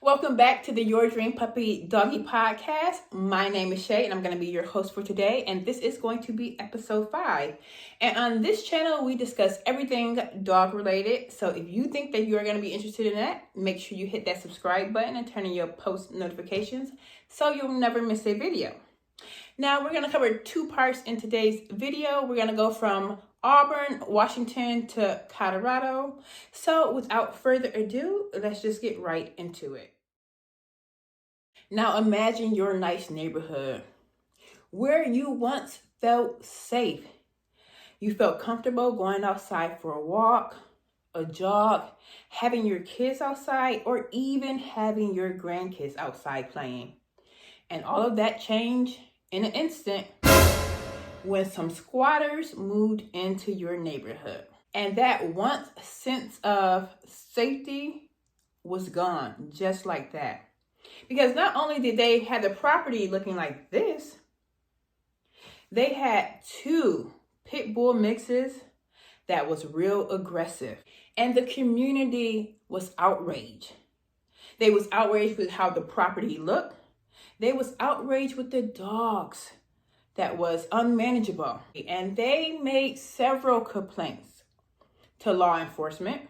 Welcome back to the Your Dream Puppy Doggy podcast. My name is Shay and I'm going to be your host for today, and this is going to be episode 5. And on this channel, we discuss everything dog related. So if you think that you are going to be interested in that, make sure you hit that subscribe button and turn on your post notifications so you'll never miss a video. Now we're going to cover 2 parts in today's video. We're going to go from Auburn, Washington to Colorado. So without further ado, let's just get right into it. Now imagine your nice neighborhood where you once felt safe. You felt comfortable going outside for a walk, a jog, having your kids outside, or even having your grandkids outside playing. And all of that changed in an instant when some squatters moved into your neighborhood. And that once sense of safety was gone just like that. Because not only did they have the property looking like this, they had 2 pit bull mixes that was real aggressive. And the community was outraged. They was outraged with how the property looked. They was outraged with the dogs that was unmanageable. And they made several complaints to law enforcement.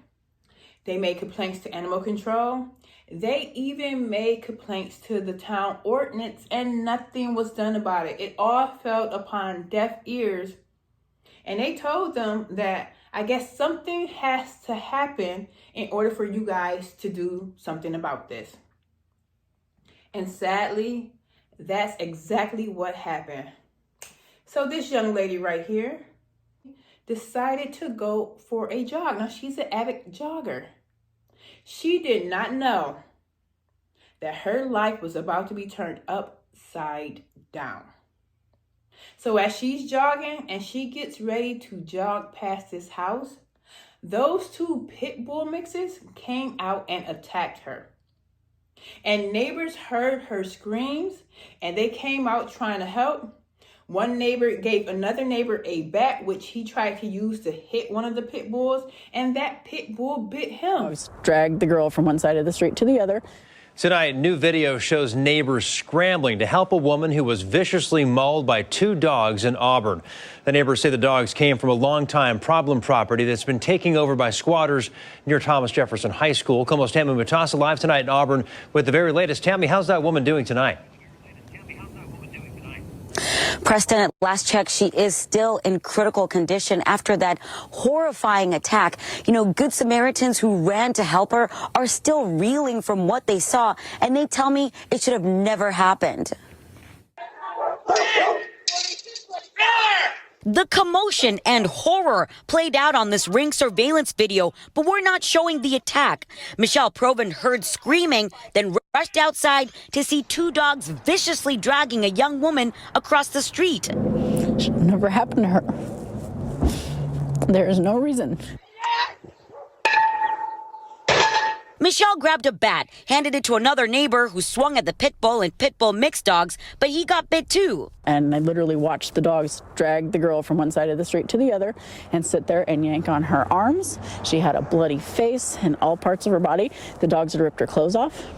They made complaints to animal control. They even made complaints to the town ordinance, and nothing was done about it. It all fell upon deaf ears. And they told them that I guess something has to happen in order for you guys to do something about this. And sadly, that's exactly what happened. So this young lady right here decided to go for a jog. Now, she's an avid jogger. She did not know that her life was about to be turned upside down. So as she's jogging and she gets ready to jog past this house, those 2 pit bull mixes came out and attacked her. And neighbors heard her screams and they came out trying to help. One neighbor gave another neighbor a bat, which he tried to use to hit one of the pit bulls, and that pit bull bit him. Dragged the girl from one side of the street to the other. Tonight, new video shows neighbors scrambling to help a woman who was viciously mauled by 2 dogs in Auburn. The neighbors say the dogs came from a longtime problem property that's been taken over by squatters near Thomas Jefferson High School. Como's Tammy Matassa live tonight in Auburn with the very latest. Tammy, how's that woman doing tonight? Preston, at last check, she is still in critical condition after that horrifying attack. You know, Good Samaritans who ran to help her are still reeling from what they saw, and they tell me it should have never happened. The commotion and horror played out on this Ring surveillance video, but we're not showing the attack. Michelle Proven heard screaming, then rushed outside to see 2 dogs viciously dragging a young woman across the street. Should never happen to her. There is no reason. Michelle grabbed a bat, handed it to another neighbor who swung at the pit bull and pit bull mixed dogs, but he got bit too. And I literally watched the dogs drag the girl from one side of the street to the other and sit there and yank on her arms. She had a bloody face and all parts of her body. The dogs had ripped her clothes off.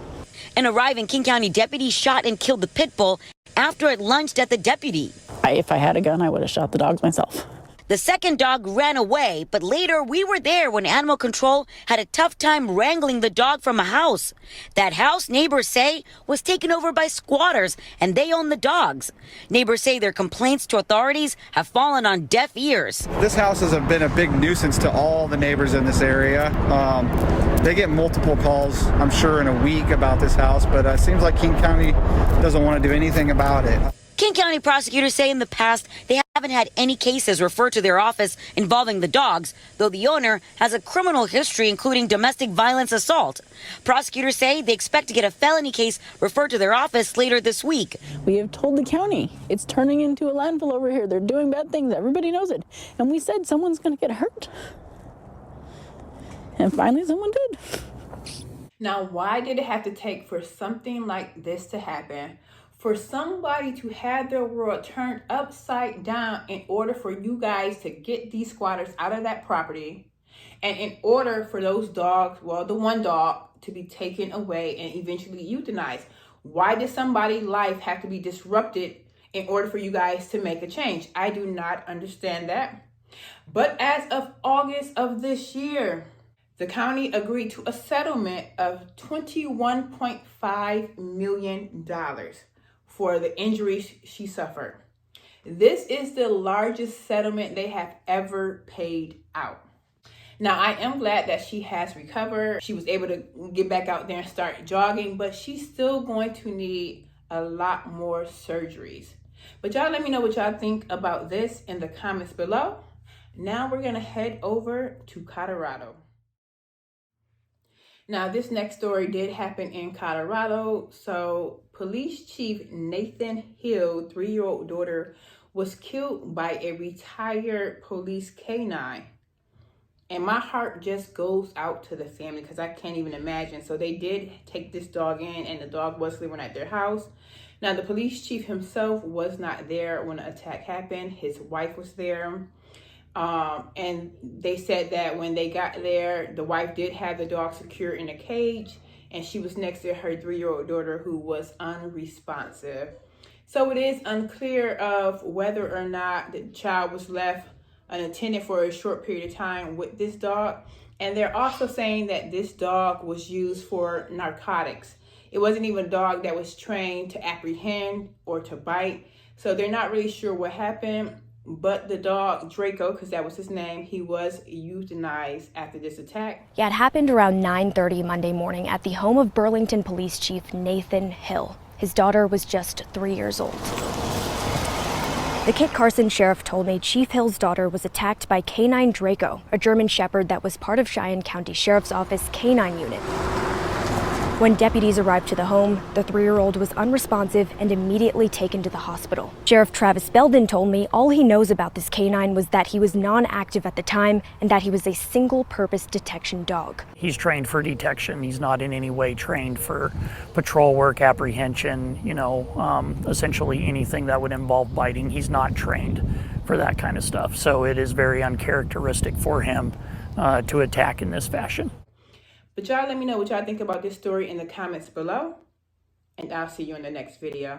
An arriving King County deputy shot and killed the pit bull after it lunged at the deputy. If I had a gun, I would have shot the dogs myself. The second dog ran away, but later we were there when animal control had a tough time wrangling the dog from a house. That house, neighbors say, was taken over by squatters, and they own the dogs. Neighbors say their complaints to authorities have fallen on deaf ears. This house has been a big nuisance to all the neighbors in this area. They get multiple calls, I'm sure, in a week about this house, but it seems like King County doesn't want to do anything about it. King County prosecutors say in the past they haven't had any cases referred to their office involving the dogs, though the owner has a criminal history including domestic violence assault. Prosecutors say they expect to get a felony case referred to their office later this week. We have told the county it's turning into a landfill over here. They're doing bad things. Everybody knows it. And we said someone's going to get hurt. And finally someone did. Now, why did it have to take for something like this to happen? For somebody to have their world turned upside down in order for you guys to get these squatters out of that property, and in order for those dogs, well, the one dog, to be taken away and eventually euthanized. Why does somebody's life have to be disrupted in order for you guys to make a change? I do not understand that. But as of August of this year, the county agreed to a settlement of $21.5 million for the injuries she suffered. This is the largest settlement they have ever paid out. Now, I am glad that she has recovered. She was able to get back out there and start jogging, but she's still going to need a lot more surgeries. But y'all let me know what y'all think about this in the comments below. Now we're going to head over to Colorado. Now, this next story did happen in Colorado. So, Police Chief Nathan Hill's 3-year-old daughter was killed by a retired police K-9. And my heart just goes out to the family because I can't even imagine. So they did take this dog in, and the dog was living at their house. Now, the police chief himself was not there when the attack happened. His wife was there. And they said that when they got there, the wife did have the dog secure in a cage, and she was next to her 3-year-old daughter who was unresponsive. So it is unclear of whether or not the child was left unattended for a short period of time with this dog. And they're also saying that this dog was used for narcotics. It wasn't even a dog that was trained to apprehend or to bite. So they're not really sure what happened. But the dog, Draco, because that was his name, he was euthanized after this attack. Yeah, it happened around 9:30 Monday morning at the home of Burlington Police Chief Nathan Hill. His daughter was just 3 years old. The Kit Carson sheriff told me Chief Hill's daughter was attacked by K-9 Draco, a German Shepherd that was part of Cheyenne County Sheriff's Office K-9 unit. When deputies arrived to the home, the 3-year-old was unresponsive and immediately taken to the hospital. Sheriff Travis Belden told me all he knows about this K-9 was that he was non-active at the time and that he was a single-purpose detection dog. He's trained for detection. He's not in any way trained for patrol work, apprehension, essentially anything that would involve biting. He's not trained for that kind of stuff. So it is very uncharacteristic for him to attack in this fashion. But y'all let me know what y'all think about this story in the comments below, and I'll see you in the next video.